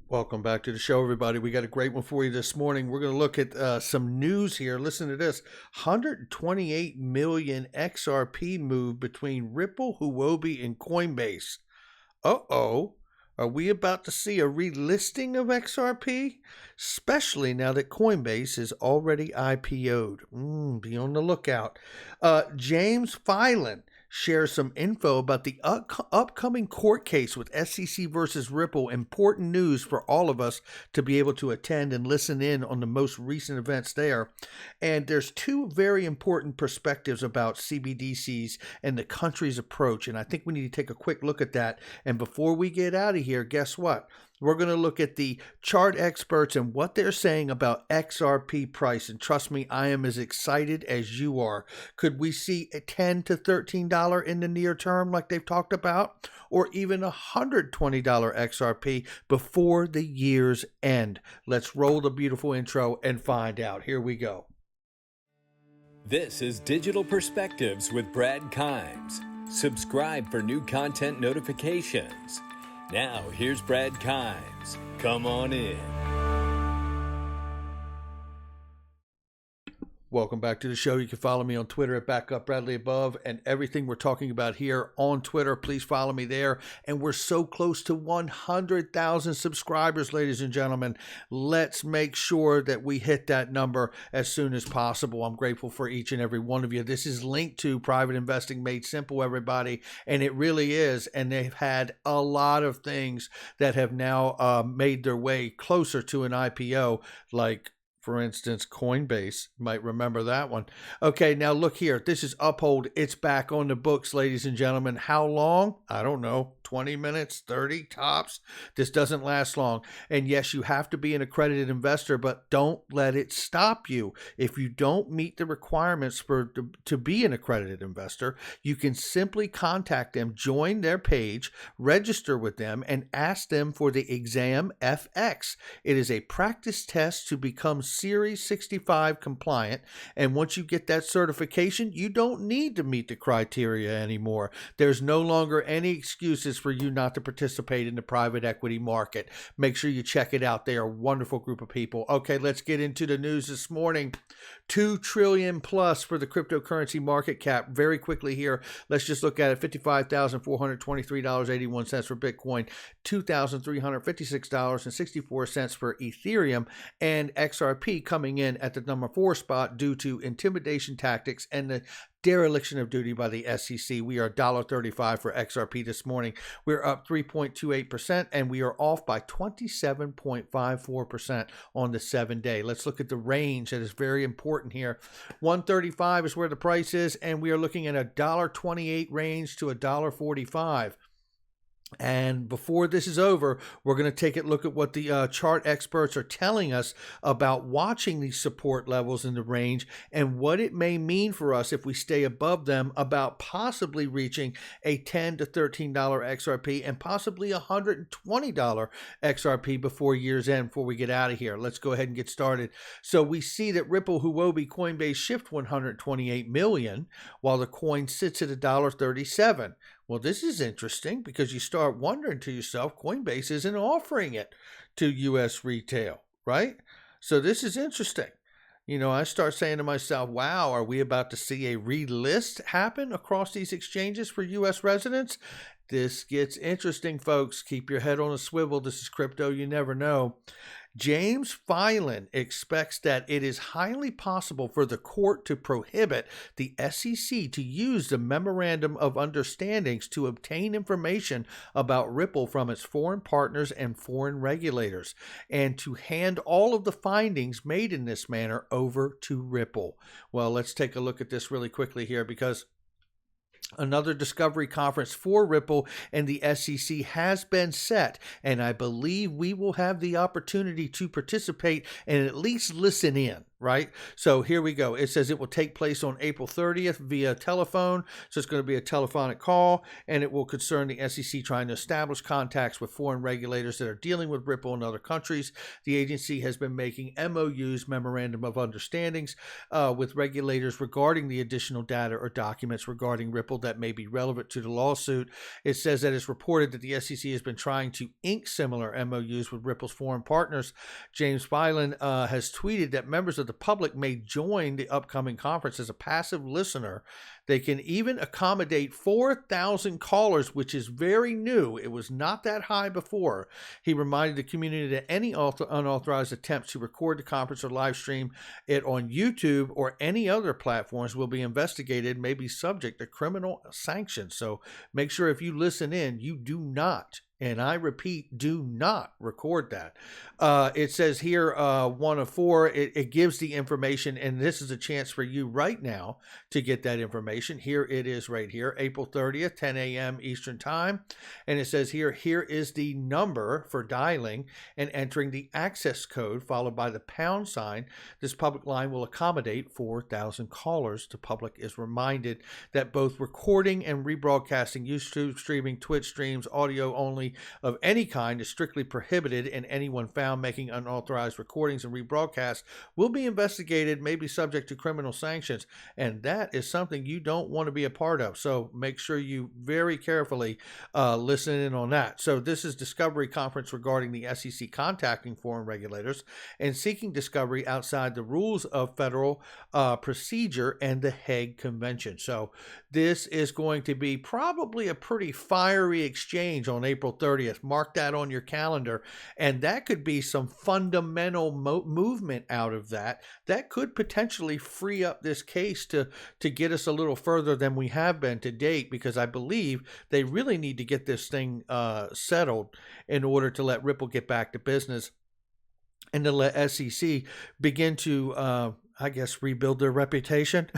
Welcome back to the show, everybody. We got a great one for you this morning. We're going to look at some news here. Listen to this. 128 million XRP move between Ripple, Huobi, and Coinbase. Uh-oh. Are we about to see a relisting of XRP? Especially now that Coinbase is already IPO'd. Be on the lookout. James Filan shares some info about the upcoming court case with SEC versus Ripple. Important news for all of us to be able to attend and listen in on the most recent events there. And there's two very important perspectives about CBDCs and the country's approach. And I think we need to take a quick look at that. And before we get out of here, guess what? We're going to look at the chart experts and what they're saying about XRP price. And trust me, I am as excited as you are. Could we see a $10 to $13 in the near term like they've talked about? Or even $120 XRP before the year's end? Let's roll the beautiful intro and find out. Here we go. This is Digital Perspectives with Brad Kimes. Subscribe for new content notifications. Now, here's Brad Kimes. Come on in. Welcome back to the show. You can follow me on Twitter at BackupBradleyAbove, and everything we're talking about here on Twitter, please follow me there. And we're so close to 100,000 subscribers, ladies and gentlemen. Let's make sure that we hit that number as soon as possible. I'm grateful for each and every one of you. This is linked to Private Investing Made Simple, everybody, and it really is. And they've had a lot of things that have now made their way closer to an IPO, like, for instance, Coinbase. Might remember that one. Okay, now look here. This is Uphold. It's back on the books, ladies and gentlemen. How long? I don't know. 20 minutes, 30 tops. This doesn't last long. And yes, you have to be an accredited investor, but don't let it stop you. If you don't meet the requirements to be an accredited investor, you can simply contact them, join their page, register with them, and ask them for the exam FX. It is a practice test to become Series 65 compliant. And once you get that certification, you don't need to meet the criteria anymore. There's no longer any excuses for you not to participate in the private equity market. Make sure you check it out. They are a wonderful group of people. Okay, let's get into the news this morning. $2 trillion plus for the cryptocurrency market cap. Very quickly here, let's just look at it. $55,423.81 for Bitcoin, $2,356.64 for Ethereum, and XRP coming in at the number 4 spot due to intimidation tactics and the dereliction of duty by the SEC. We are $1.35 for XRP this morning. We're up 3.28%, and we are off by 27.54% on the 7-day. Let's look at the range. That is very important here. 135 is where the price is, and we are looking at a $1.28 range to a $1.45. And before this is over, we're going to take a look at what the chart experts are telling us about watching these support levels in the range and what it may mean for us if we stay above them, about possibly reaching a $10 to $13 XRP and possibly $120 XRP before year's end, before we get out of here. Let's go ahead and get started. So we see that Ripple, Huobi, Coinbase shift 128 million, while the coin sits at $1.37. Well, this is interesting because you start wondering to yourself, Coinbase isn't offering it to U.S. retail, right? So this is interesting. You know, I start saying to myself, wow, are we about to see a relist happen across these exchanges for U.S. residents? This gets interesting, folks. Keep your head on a swivel. This is crypto. You never know. James Filan expects that it is highly possible for the court to prohibit the SEC to use the Memorandum of Understandings to obtain information about Ripple from its foreign partners and foreign regulators, and to hand all of the findings made in this manner over to Ripple. Well, let's take a look at this really quickly here, because another discovery conference for Ripple and the SEC has been set, and I believe we will have the opportunity to participate and at least listen in, right? So here we go. It says it will take place on April 30th via telephone. So it's going to be a telephonic call, and it will concern the SEC trying to establish contacts with foreign regulators that are dealing with Ripple in other countries. The agency has been making MOUs, Memorandum of Understandings, with regulators regarding the additional data or documents regarding Ripple Ripple that may be relevant to the lawsuit. It says that it's reported that the SEC has been trying to ink similar MOUs with Ripple's foreign partners. James Byland has tweeted that members of the public may join the upcoming conference as a passive listener. They can even accommodate 4,000 callers, which is very new. It was not that high before. He reminded the community that any unauthorized attempts to record the conference or live stream it on YouTube or any other platforms will be investigated, may be subject to criminal sanctions. So make sure if you listen in, you do not, and I repeat, do not record that. It says here, 1 of 4, it gives the information, and this is a chance for you right now to get that information. Here it is right here, April 30th, 10 a.m. Eastern Time. And it says here is the number for dialing and entering the access code followed by the pound sign. This public line will accommodate 4,000 callers. The public is reminded that both recording and rebroadcasting, YouTube streaming, Twitch streams, audio only of any kind is strictly prohibited, and anyone found making unauthorized recordings and rebroadcasts will be investigated, may be subject to criminal sanctions, and that is something you don't want to be a part of. So make sure you very carefully listen in on that. So this is Discovery Conference regarding the SEC contacting foreign regulators and seeking discovery outside the rules of federal procedure and the Hague Convention. So this is going to be probably a pretty fiery exchange on April 30th. Mark that on your calendar, and that could be some fundamental movement out of that could potentially free up this case to get us a little further than we have been to date, because I believe they really need to get this thing settled in order to let Ripple get back to business and to let SEC begin to rebuild their reputation.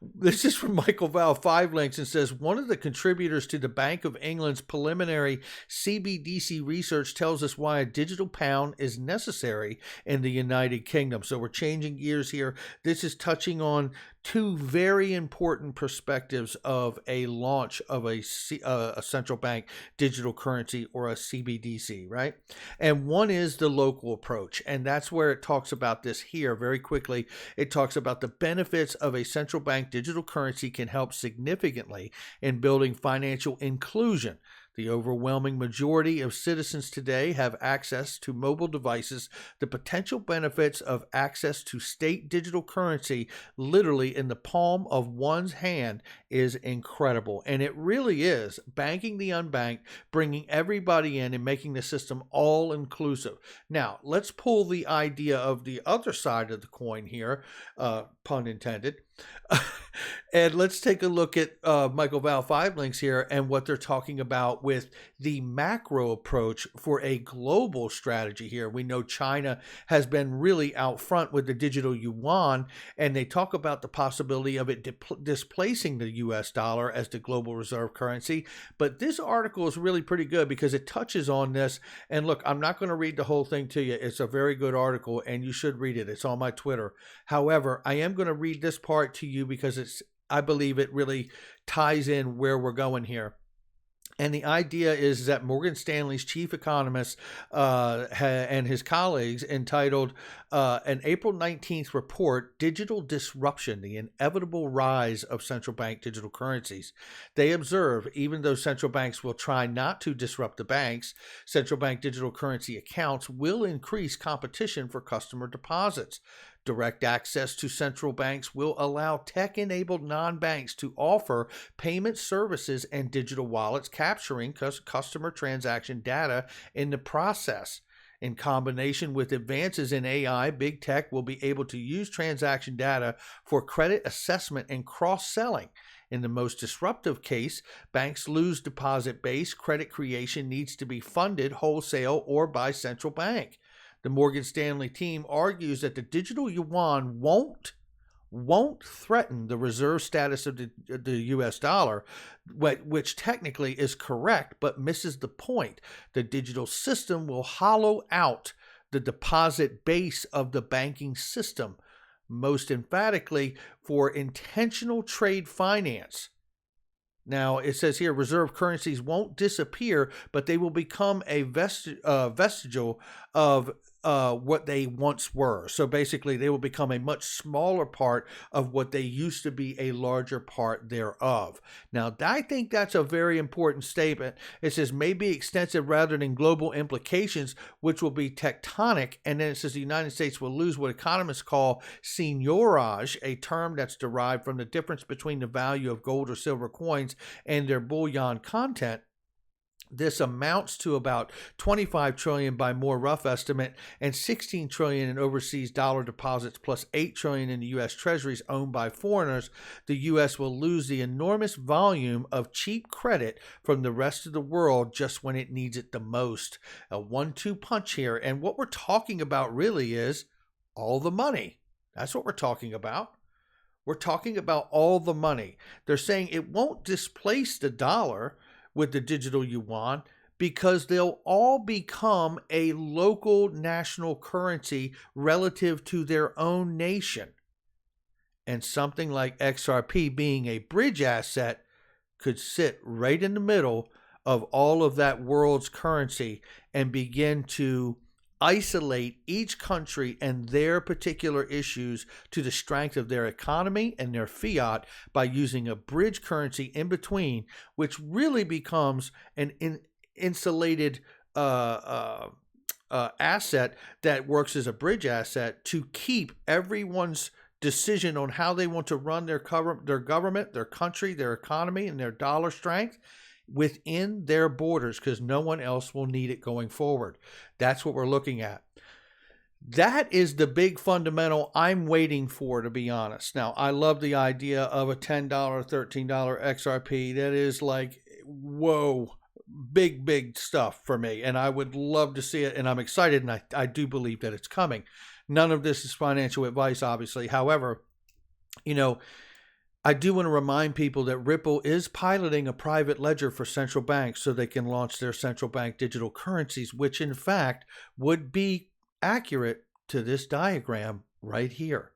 This is from Michael Val, 5 links, and says, one of the contributors to the Bank of England's preliminary CBDC research tells us why a digital pound is necessary in the United Kingdom. So we're changing gears here. This is touching on 2 very important perspectives of a launch of a central bank digital currency, or a CBDC, right? And one is the local approach, and that's where it talks about this here very quickly. It talks about the benefits of a central bank digital currency can help significantly in building financial inclusion. The overwhelming majority of citizens today have access to mobile devices. The potential benefits of access to state digital currency literally in the palm of one's hand is incredible. And it really is banking the unbanked, bringing everybody in and making the system all inclusive. Now, let's pull the idea of the other side of the coin here, pun intended. And let's take a look at Michael Val 5 links here and what they're talking about with the macro approach for a global strategy here. We know China has been really out front with the digital yuan, and they talk about the possibility of it displacing the US dollar as the global reserve currency. But this article is really pretty good because it touches on this. And look, I'm not going to read the whole thing to you. It's a very good article, and you should read it. It's on my Twitter. However, I am going to read this part to you because I believe it really ties in where we're going here. And the idea is that Morgan Stanley's chief economist and his colleagues entitled an April 19th report, Digital Disruption, the Inevitable Rise of Central Bank Digital Currencies. They observe, even though central banks will try not to disrupt the banks, central bank digital currency accounts will increase competition for customer deposits. Direct access to central banks will allow tech-enabled non-banks to offer payment services and digital wallets, capturing customer transaction data in the process. In combination with advances in AI, big tech will be able to use transaction data for credit assessment and cross-selling. In the most disruptive case, banks lose deposit base. Credit creation needs to be funded wholesale or by central bank. The Morgan Stanley team argues that the digital yuan won't threaten the reserve status of the US dollar, which technically is correct, but misses the point. The digital system will hollow out the deposit base of the banking system, most emphatically for intentional trade finance. Now, it says here, reserve currencies won't disappear, but they will become a vestigial of what they once were. So basically, they will become a much smaller part of what they used to be a larger part thereof. Now, I think that's a very important statement. It says may be extensive rather than global implications, which will be tectonic. And then it says the United States will lose what economists call seigniorage, a term that's derived from the difference between the value of gold or silver coins and their bullion content. This amounts to about 25 trillion by more rough estimate and 16 trillion in overseas dollar deposits plus 8 trillion in the U.S. treasuries owned by foreigners. The U.S. will lose the enormous volume of cheap credit from the rest of the world just when it needs it the most. A 1-2 punch here. And what we're talking about really is all the money. That's what we're talking about. We're talking about all the money. They're saying it won't displace the dollar with the digital yuan because they'll all become a local national currency relative to their own nation. And something like XRP being a bridge asset could sit right in the middle of all of that world's currency and begin to isolate each country and their particular issues to the strength of their economy and their fiat by using a bridge currency in between, which really becomes an insulated asset that works as a bridge asset to keep everyone's decision on how they want to run their government, their country, their economy, and their dollar strength within their borders, because no one else will need it going forward. That's what we're looking at. That is the big fundamental I'm waiting for, to be honest. Now, I love the idea of a $10, $13 XRP. That is like, whoa, big stuff for me. And I would love to see it. And I'm excited. And I do believe that it's coming. None of this is financial advice, obviously. However, I do want to remind people that Ripple is piloting a private ledger for central banks so they can launch their central bank digital currencies, which in fact would be accurate to this diagram right here,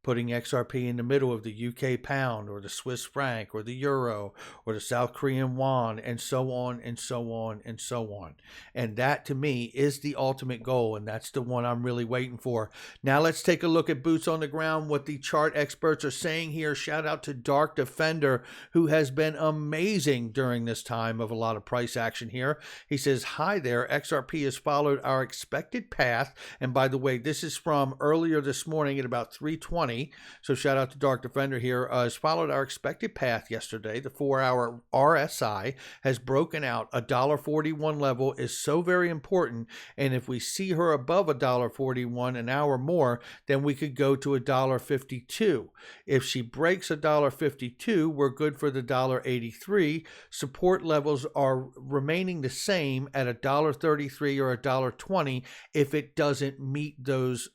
putting XRP in the middle of the UK pound or the Swiss franc or the euro or the South Korean won, and so on and so on and so on. And that to me is the ultimate goal, and that's the one I'm really waiting for. Now let's take a look at boots on the ground, what the chart experts are saying here. Shout out to Dark Defender, who has been amazing during this time of a lot of price action here. He says, hi there, XRP has followed our expected path. And by the way, this is from earlier this morning at about 3:20. So shout out to Dark Defender here. Has followed our expected path yesterday. The 4-hour RSI has broken out. A $1.41 level is so very important. And if we see her above a $1.41 an hour more, then we could go to a $1.52. If she breaks a $1.52, we're good for the $1.83. Support levels are remaining the same at a $1.33 or a $1.20 if it doesn't meet those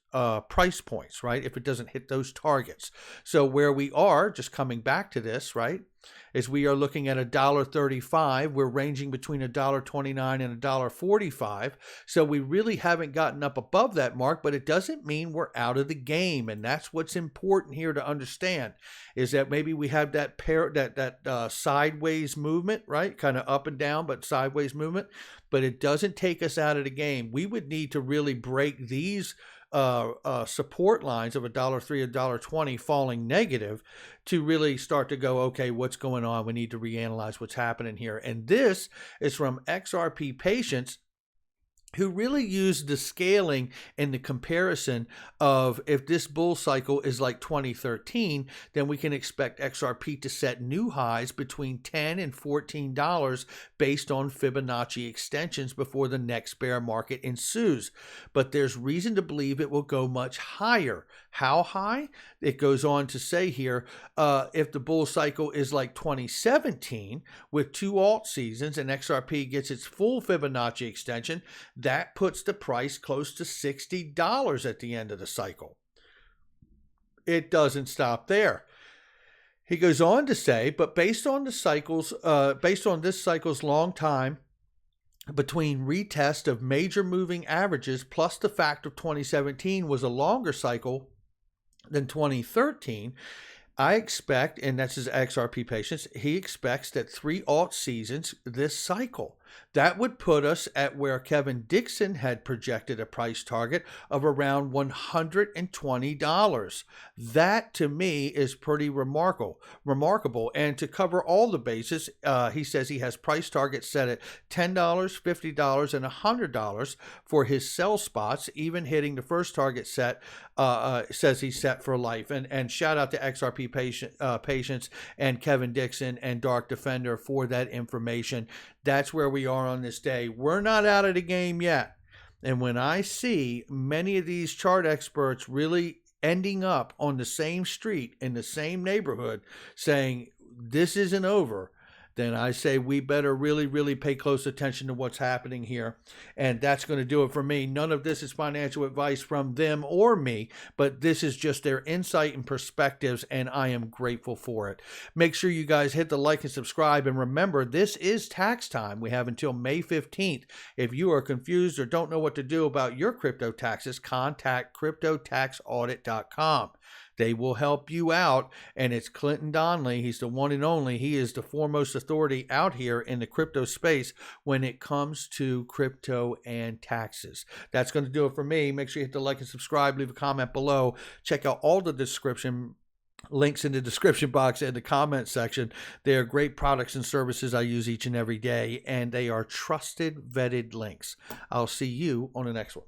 price points, right? If it doesn't hit those targets. So where we are, just coming back to this, right, is we are looking at a $1.35. We're ranging between a $1.29 and a $1.45. So we really haven't gotten up above that mark, but it doesn't mean we're out of the game. And that's what's important here to understand, is that maybe we have that sideways movement, right? Kind of up and down, but sideways movement, but it doesn't take us out of the game. We would need to really break these support lines of $1.03, $1.20 falling negative to really start to go, okay, what's going on? We need to reanalyze what's happening here. And this is from XRP patients who really use the scaling and the comparison of, if this bull cycle is like 2013, then we can expect XRP to set new highs between $10 and $14 based on Fibonacci extensions before the next bear market ensues. But there's reason to believe it will go much higher. How high? It goes on to say here, if the bull cycle is like 2017 with 2 alt seasons and XRP gets its full Fibonacci extension, that puts the price close to $60 at the end of the cycle. It doesn't stop there. He goes on to say, but based on this cycle's long time between retest of major moving averages, plus the fact of 2017 was a longer cycle than 2013, I expect, and that's his XRP patients, he expects that 3 alt seasons this cycle. That would put us at where Kevin Dixon had projected a price target of around $120. That, to me, is pretty remarkable. And to cover all the bases, he says he has price targets set at $10, $50, and $100 for his sell spots, even hitting the first target set, says he's set for life. And shout out to XRP Patience and Kevin Dixon and Dark Defender for that information. That's where we are on this day. We're not out of the game yet. And when I see many of these chart experts really ending up on the same street in the same neighborhood saying this isn't over, then I say we better really, really pay close attention to what's happening here. And that's going to do it for me. None of this is financial advice from them or me, but this is just their insight and perspectives, and I am grateful for it. Make sure you guys hit the like and subscribe. And remember, this is tax time. We have until May 15th. If you are confused or don't know what to do about your crypto taxes, contact cryptotaxaudit.com. They will help you out, and it's Clinton Donnelly. He's the one and only. He is the foremost authority out here in the crypto space when it comes to crypto and taxes. That's going to do it for me. Make sure you hit the like and subscribe. Leave a comment below. Check out all the description links in the description box and the comment section. They are great products and services I use each and every day, and they are trusted, vetted links. I'll see you on the next one.